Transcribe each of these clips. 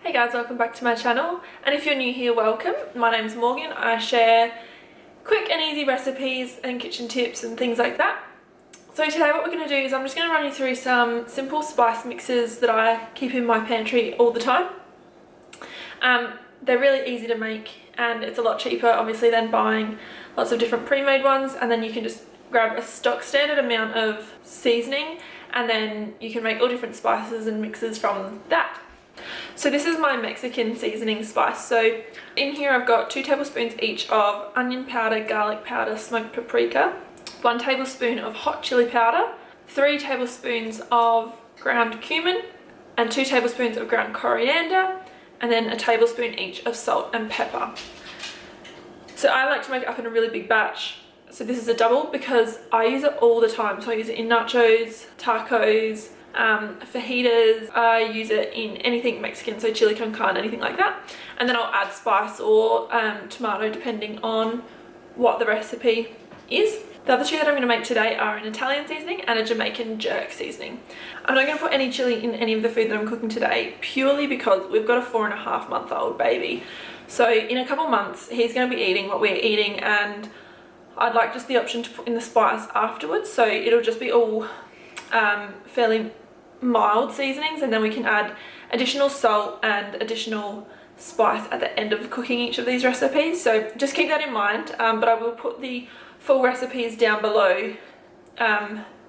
Hey guys, welcome back to my channel, and if you're new here, welcome. My name's Morgan. I share quick and easy recipes and kitchen tips and things like that. So today what we're going to do is I'm just going to run you through some simple spice mixes that I keep in my pantry all the time. They're really easy to make and it's a lot cheaper obviously than buying lots of different pre-made ones, and then you can just grab a stock standard amount of seasoning and then you can make all different spices and mixes from that. So this is my Mexican seasoning spice. So in here I've got 2 tablespoons each of onion powder, garlic powder, smoked paprika, 1 tablespoon of hot chili powder, 3 tablespoons of ground cumin, and 2 tablespoons of ground coriander, and then a tablespoon each of salt and pepper. So I like to make it up in a really big batch. So this is a double because I use it all the time. So I use it in nachos, tacos, fajitas. I use it in anything Mexican, so chili con carne, anything like that. And then I'll add spice or tomato depending on what the recipe is. The other two that I'm going to make today are an Italian seasoning and a Jamaican jerk seasoning. I'm not going to put any chili in any of the food that I'm cooking today purely because we've got a 4.5-month-old baby. So in a couple months he's going to be eating what we're eating, and I'd like just the option to put in the spice afterwards, so it'll just be all fairly mild seasonings, and then we can add additional salt and additional spice at the end of cooking each of these recipes. So just keep that in mind, but I will put the full recipes down below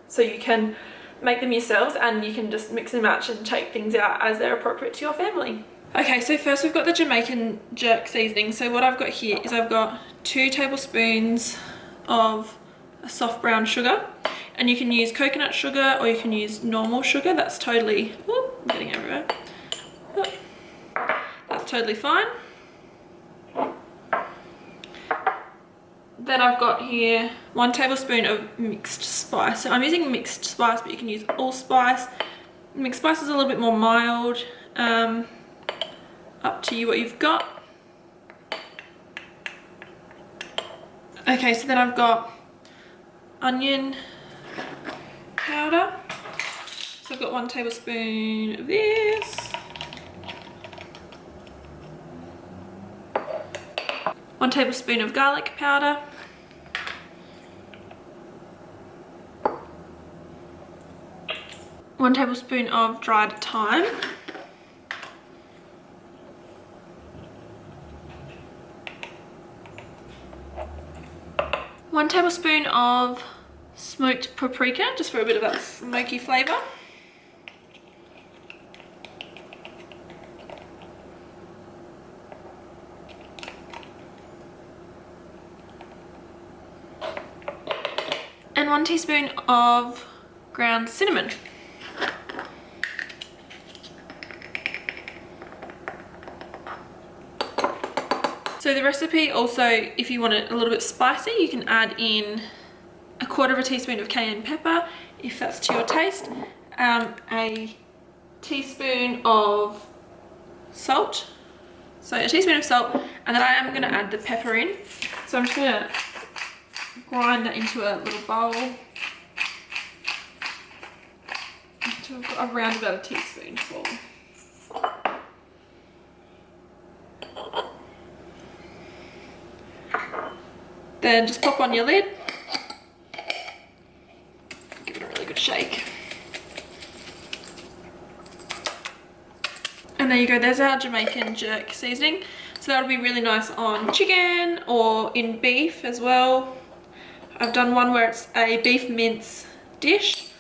so you can make them yourselves and you can just mix and match and take things out as they're appropriate to your family. Okay, so first we've got the Jamaican jerk seasoning. So what I've got here is I've got 2 tablespoons of a soft brown sugar, and you can use coconut sugar or you can use normal sugar. That's totally, I'm getting everywhere. That's totally fine. Then I've got here 1 tablespoon of mixed spice. So I'm using mixed spice, but you can use allspice. Mixed spice is a little bit more mild. Up to you what you've got. Okay, so then I've got onion powder. So I've got 1 tablespoon of this. 1 tablespoon of garlic powder. 1 tablespoon of dried thyme. 1 tablespoon of smoked paprika, just for a bit of that smoky flavour. And 1 teaspoon of ground cinnamon. So the recipe also, if you want it a little bit spicy, you can add in 1/4 teaspoon of cayenne pepper, if that's to your taste, a teaspoon of salt, so a teaspoon of salt, and then I am going to add the pepper in. So I'm just going to grind that into a little bowl until I've got around about a teaspoonful. Then just pop on your lid, give it a really good shake. And there you go, there's our Jamaican jerk seasoning. So that'll be really nice on chicken or in beef as well. I've done one where it's a beef mince dish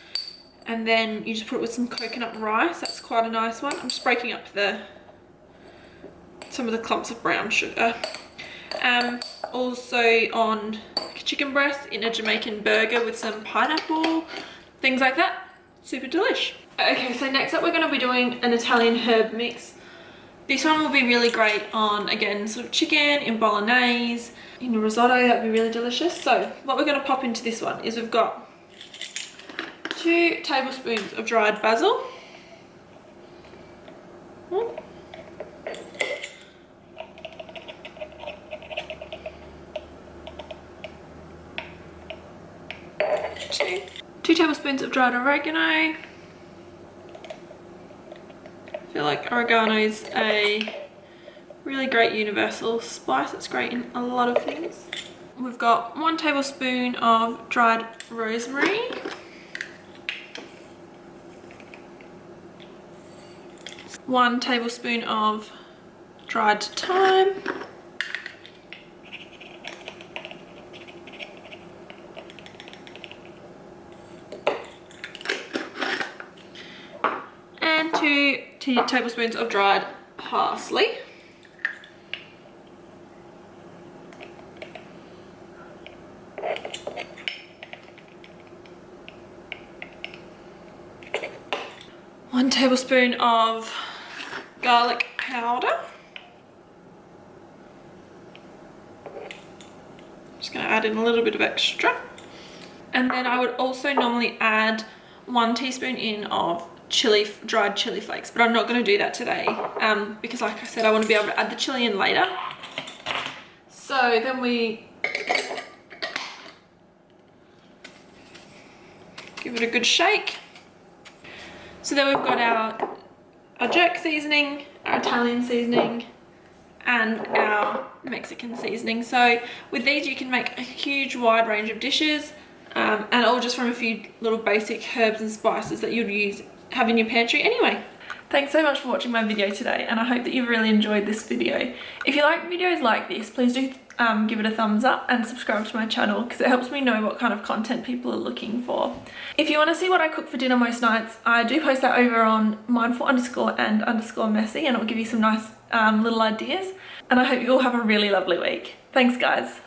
and then you just put it with some coconut rice. That's quite a nice one. I'm just breaking up some of the clumps of brown sugar. Also on chicken breast in a Jamaican burger with some pineapple, things like that. Super delish. Okay, so next up we're going to be doing an Italian herb mix. This one will be really great on, again, sort of chicken, in bolognese, in a risotto. That'd be really delicious. So what we're going to pop into this one is we've got 2 tablespoons of dried basil. Two tablespoons of dried oregano. feel like oregano is a really great universal spice. It's great in a lot of things. We've got 1 tablespoon of dried rosemary. One tablespoon of dried thyme. And 2 tablespoons of dried parsley. One tablespoon of garlic powder. Just going to add in a little bit of extra. And then I would also normally add 1 teaspoon in of dried chili flakes, but I'm not going to do that today because, like I said, I want to be able to add the chili in later. So then we give it a good shake. So then we've got our jerk seasoning, our Italian seasoning, and our Mexican seasoning. So with these you can make a huge wide range of dishes, and all just from a few little basic herbs and spices that you'd have in your pantry anyway. Thanks so much for watching my video today, and I hope that you've really enjoyed this video. If you like videos like this, please do give it a thumbs up and subscribe to my channel because it helps me know what kind of content people are looking for. If you want to see what I cook for dinner most nights, I do post that over on mindful_and_messy, and it'll give you some nice little ideas. And I hope you all have a really lovely week. Thanks guys.